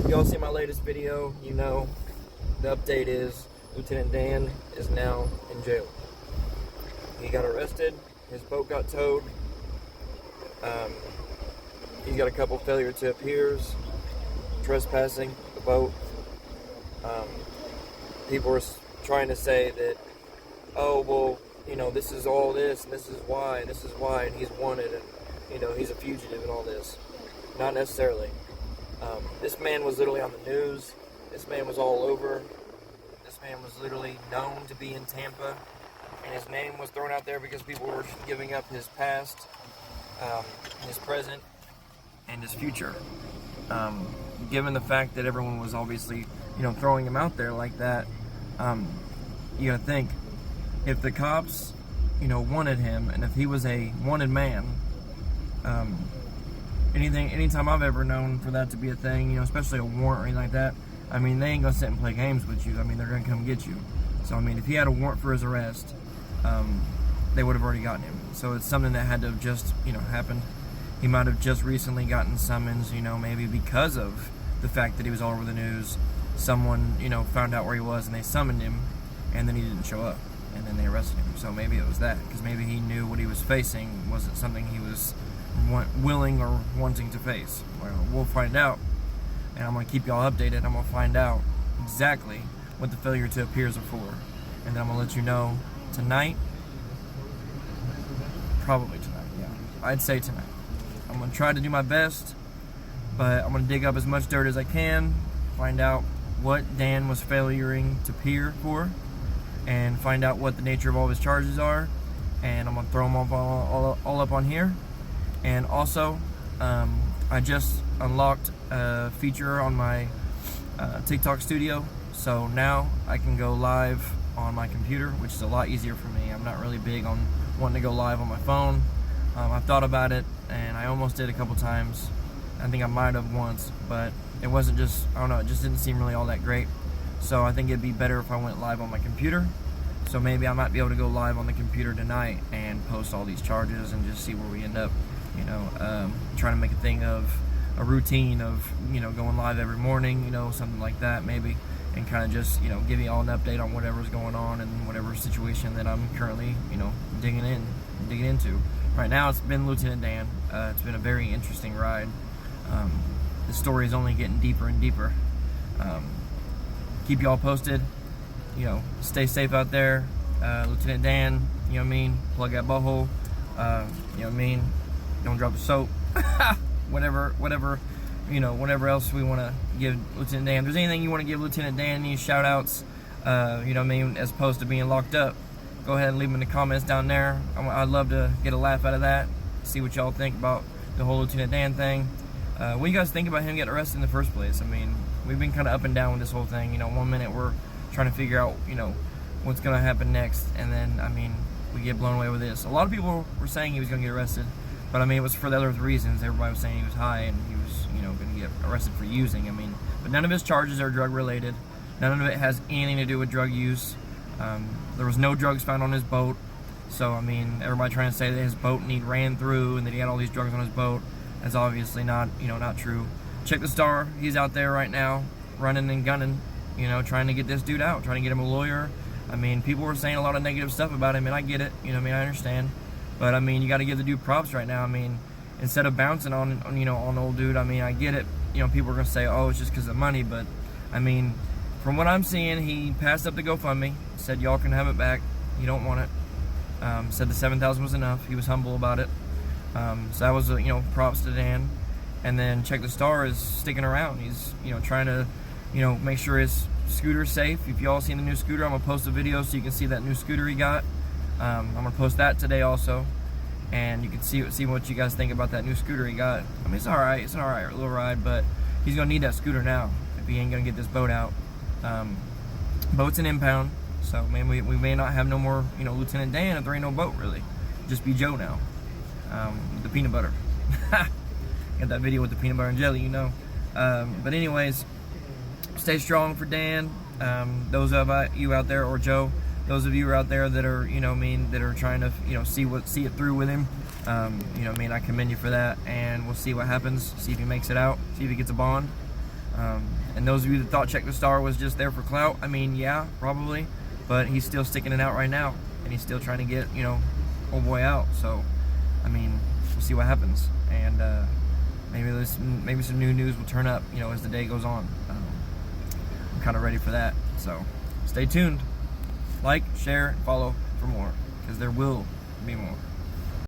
y'all see my latest video, you know the update is Lieutenant Dan is now in jail. He got arrested, his boat got towed, he's got a couple failure to appears, trespassing the boat. People are trying to say that, oh, well, you know, this is all this, and this is why, and he's wanted, and, you know, he's a fugitive and all this. Not necessarily. This man was literally on the news. This man was all over. This man was literally known to be in Tampa, and his name was thrown out there because people were giving up his past, his present, and his future. Given the fact that everyone was obviously, you know, throwing him out there like that, you gotta think, if the cops, you know, wanted him, and if he was a wanted man, anytime I've ever known for that to be a thing, you know, especially a warrant or anything like that, I mean, they ain't gonna sit and play games with you. I mean, they're gonna come get you. So, I mean, if he had a warrant for his arrest, they would have already gotten him. So it's something that had to have just, you know, happened. He might have just recently gotten summons, you know, maybe because of the fact that he was all over the news. Someone, you know, found out where he was and they summoned him, and then he didn't show up, and then they arrested him. So maybe it was that, because maybe he knew what he was facing wasn't something he was willing or wanting to face. Well, we'll find out, and I'm going to keep y'all updated. I'm going to find out exactly what the failure to appears are for, and then I'm going to let you know tonight. Probably tonight, yeah. I'd say tonight. I'm going to try to do my best, but I'm going to dig up as much dirt as I can, find out what Dan was failuring to appear for, and find out what the nature of all of his charges are, and I'm going to throw them all up on here. And also, I just unlocked a feature on my TikTok studio, so now I can go live on my computer, which is a lot easier for me. I'm not really big on wanting to go live on my phone. I've thought about it, and I almost did a couple times. I think I might have once, but it wasn't just, I don't know, it just didn't seem really all that great. So I think it'd be better if I went live on my computer. So maybe I might be able to go live on the computer tonight and post all these charges and just see where we end up. You know, trying to make a thing of a routine of, you know, going live every morning, you know, something like that maybe, and kind of just, you know, give you all an update on whatever's going on and whatever situation that I'm currently, you know, digging into. Right now it's been Lieutenant Dan. It's been a very interesting ride. The story is only getting deeper and deeper. Keep y'all posted. You know, stay safe out there. Lieutenant Dan, you know what I mean? Plug that butthole. You know what I mean? Don't drop the soap. whatever, you know, whatever else we want to give Lieutenant Dan. If there's anything you want to give Lieutenant Dan, any shout outs, you know what I mean, as opposed to being locked up, go ahead and leave them in the comments down there. I'd love to get a laugh out of that, see what y'all think about the whole Lieutenant Dan thing. What do you guys think about him getting arrested in the first place? I mean, we've been kind of up and down with this whole thing. You know, one minute we're trying to figure out, you know, what's going to happen next, and then, I mean, we get blown away with this. A lot of people were saying he was going to get arrested, but I mean, it was for the other reasons. Everybody was saying he was high and he was, you know, going to get arrested for using. I mean, but none of his charges are drug related. None of it has anything to do with drug use. There was no drugs found on his boat. So, I mean, everybody trying to say that his boat and he ran through and that he had all these drugs on his boat. That's obviously not, you know, not true. Check the Star. He's out there right now, running and gunning, you know, trying to get this dude out, trying to get him a lawyer. I mean, people were saying a lot of negative stuff about him, and I get it. You know what I mean? I understand. But, I mean, you got to give the dude props right now. I mean, instead of bouncing on, you know, on the old dude, I mean, I get it. You know, people are going to say, oh, it's just because of money. But, I mean, from what I'm seeing, he passed up the GoFundMe, said y'all can have it back. You don't want it. Said the $7,000 was enough. He was humble about it. So that was, you know, props to Dan. And then Check the Star is sticking around. He's, you know, trying to, you know, make sure his scooter's safe. If y'all seen the new scooter, I'm going to post a video so you can see that new scooter he got. I'm going to post that today also. And you can see what you guys think about that new scooter he got. I mean, it's alright. It's an alright little ride, but he's going to need that scooter now if he ain't going to get this boat out. Boat's an impound, so maybe we may not have no more, you know, Lieutenant Dan if there ain't no boat, really. Just be Joe now. The peanut butter. Got that video with the peanut butter and jelly, you know. But anyways, stay strong for Dan. Those of you out there, or Joe, those of you out there that are, you know, that are trying to, you know, see it through with him. You know, I commend you for that, and we'll see what happens. See if he makes it out. See if he gets a bond. And those of you that thought Check the Star was just there for clout, I mean, yeah, probably, but he's still sticking it out right now, and he's still trying to get, you know, old boy out. So, I mean, we'll see what happens, and maybe some new news will turn up, you know, as the day goes on. I'm kind of ready for that. So, stay tuned, like, share, follow for more, because there will be more.